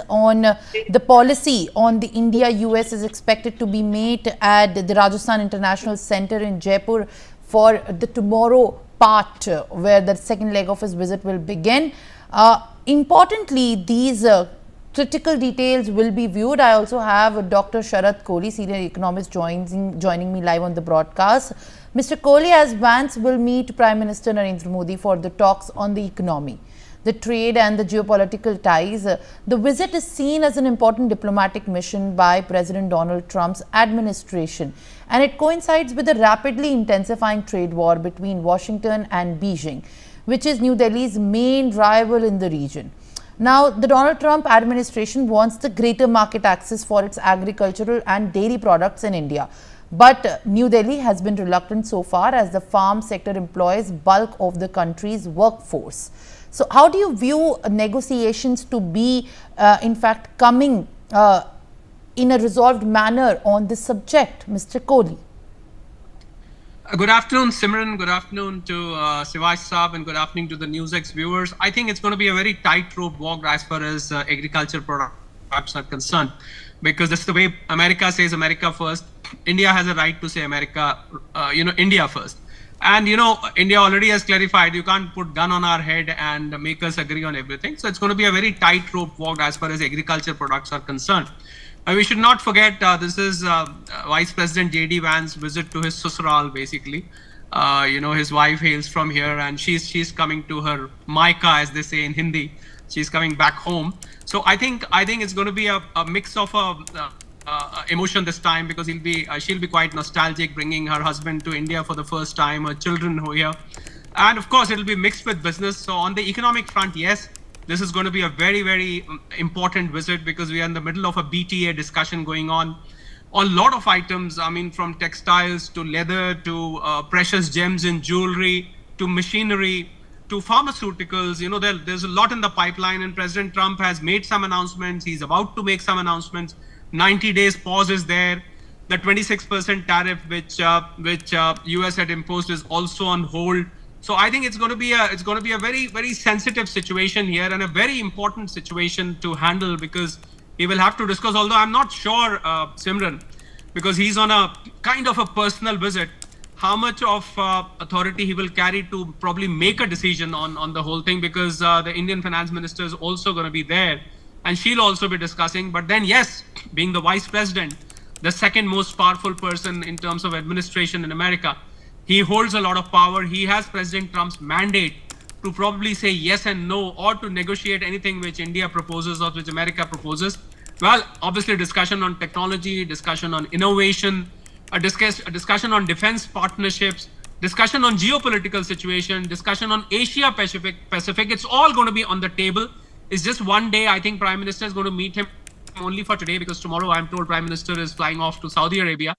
on the policy on the India-US is expected to be made at the Rajasthan International Center in Jaipur for the tomorrow part where the second leg of his visit will begin. Importantly, these critical details will be viewed. I also have Dr. Sharad Kohli, senior economist, joining me live on the broadcast. Mr. Kohli, as Vance will meet Prime Minister Narendra Modi for the talks on the economy, the trade and the geopolitical ties. The visit is seen as an important diplomatic mission by President Donald Trump's administration, and it coincides with the rapidly intensifying trade war between Washington and Beijing, which is New Delhi's main rival in the region. Now, the Donald Trump administration wants the greater market access for its agricultural and dairy products in India. But New Delhi has been reluctant so far, as the farm sector employs bulk of the country's workforce. So how do you view negotiations to be, in fact, coming in a resolved manner on this subject, Mr. Kohli? Good afternoon, Simran. Good afternoon to Sivaj Saab, and good afternoon to the NewsX viewers. I think it's going to be a very tightrope walk as far as agriculture products are concerned, because that's the way America says America first. India has a right to say America, India first. And, India already has clarified you can't put gun on our head and make us agree on everything. So it's going to be a very tightrope walk as far as agriculture products are concerned. We should not forget this is Vice President J.D. Vance's visit to his Susaral, basically. His wife hails from here, and she's coming to her Maika, as they say in Hindi. She's coming back home. So I think it's going to be a mix of emotion this time, because she'll be quite nostalgic, bringing her husband to India for the first time, her children who are here, and of course it'll be mixed with business. So on the economic front, yes, this is going to be a very, very important visit, because we are in the middle of a BTA discussion going on a lot of items. I mean, from textiles to leather to precious gems in jewelry to machinery to pharmaceuticals. There's a lot in the pipeline, and President Trump has made some announcements. He's about to make some announcements. 90 days pause is there. The 26% tariff which US had imposed is also on hold. So I think it's going to be a very, very sensitive situation here, and a very important situation to handle, because he will have to discuss, although I'm not sure, Simran, because he's on a kind of a personal visit, how much of authority he will carry to probably make a decision on the whole thing, because the Indian finance minister is also going to be there, and she'll also be discussing. But then, yes, being the vice president, the second most powerful person in terms of administration in America, he holds a lot of power. He has President Trump's mandate to probably say yes and no, or to negotiate anything which India proposes or which America proposes. Well, obviously discussion on technology, discussion on innovation, a discussion on defense partnerships, discussion on geopolitical situation, discussion on Asia Pacific. It's all going to be on the table. It's just one day. I think Prime Minister is going to meet him only for today, because tomorrow I'm told Prime Minister is flying off to Saudi Arabia.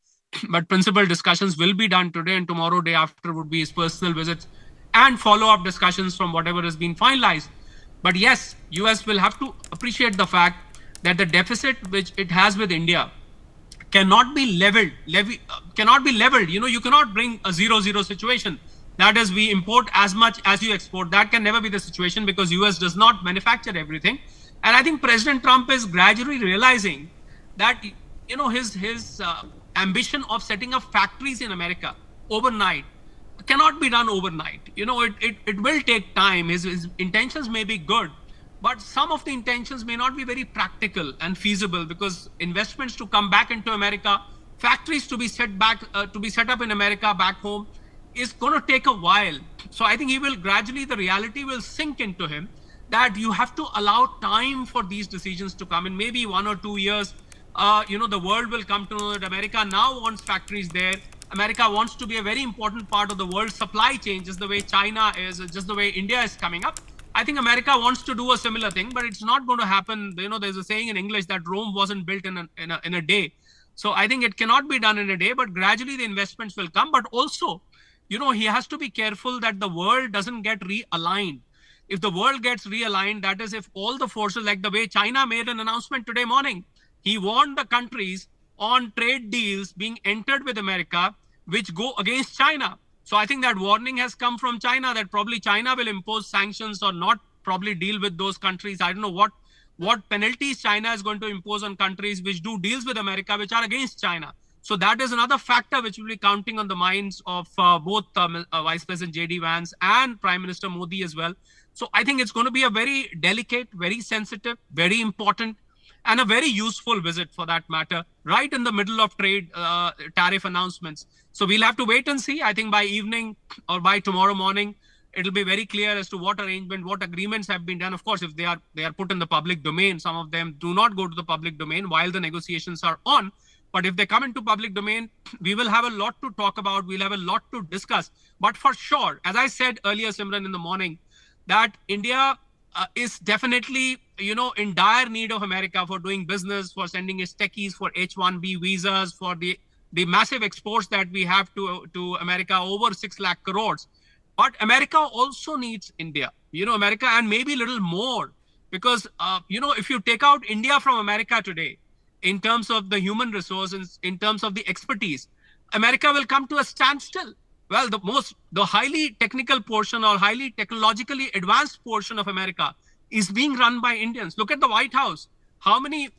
But principal discussions will be done today, and tomorrow, day after, would be his personal visits and follow-up discussions from whatever has been finalized. But yes, US will have to appreciate the fact that the deficit which it has with India cannot be leveled. You cannot bring a 0-0 situation. That is, we import as much as you export. That can never be the situation, because US does not manufacture everything. And I think President Trump is gradually realizing that, his ambition of setting up factories in America overnight cannot be done overnight. It will take time. His intentions may be good, but some of the intentions may not be very practical and feasible, because investments to come back into America, factories to be set up in America back home, is going to take a while. So I think the reality will sink into him, that you have to allow time for these decisions to come in. Maybe 1 or 2 years, the world will come to know that America now wants factories there. America wants to be a very important part of the world supply chain, just the way China is, just the way India is coming up. I think America wants to do a similar thing, but it's not going to happen. There's a saying in English that Rome wasn't built in a day. So I think it cannot be done in a day, but gradually the investments will come. But also, he has to be careful that the world doesn't get realigned. If the world gets realigned, that is, if all the forces, like the way China made an announcement today morning, he warned the countries on trade deals being entered with America, which go against China. So I think that warning has come from China, that probably China will impose sanctions or not probably deal with those countries. I don't know what penalties China is going to impose on countries which do deals with America, which are against China. So that is another factor which will be counting on the minds of both Vice President J.D. Vance and Prime Minister Modi as well. So I think it's going to be a very delicate, very sensitive, very important, and a very useful visit for that matter, right in the middle of trade tariff announcements. So we'll have to wait and see. I think by evening or by tomorrow morning, it'll be very clear as to what arrangement, what agreements have been done. Of course, if they are put in the public domain, some of them do not go to the public domain while the negotiations are on. But if they come into public domain, we will have a lot to talk about. We'll have a lot to discuss. But for sure, as I said earlier, Simran, in the morning, that India is definitely, in dire need of America for doing business, for sending its techies, for H-1B visas, for the massive exports that we have to America, over 6 lakh crores. But America also needs India, America, and maybe a little more, because, if you take out India from America today, in terms of the human resources, in terms of the expertise, America will come to a standstill. Well, the highly technical portion or highly technologically advanced portion of America is being run by Indians. Look at the White House. How many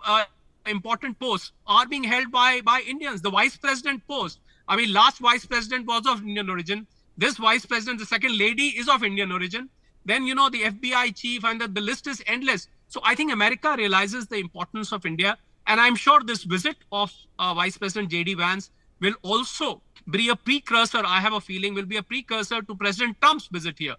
important posts are being held by Indians? The vice president post. I mean, last vice president was of Indian origin. This vice president, the second lady, is of Indian origin. Then, the FBI chief, and the list is endless. So I think America realizes the importance of India. And I'm sure this visit of Vice President J.D. Vance will also be a precursor, I have a feeling, will be a precursor to President Trump's visit here.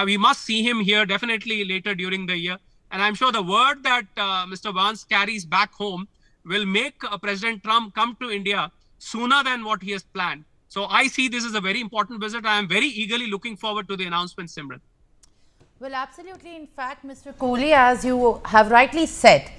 We must see him here definitely later during the year. And I'm sure the word that Mr. Vance carries back home will make President Trump come to India sooner than what he has planned. So I see this as a very important visit. I am very eagerly looking forward to the announcement, Simran. Well, absolutely. In fact, Mr. Kohli, as you have rightly said,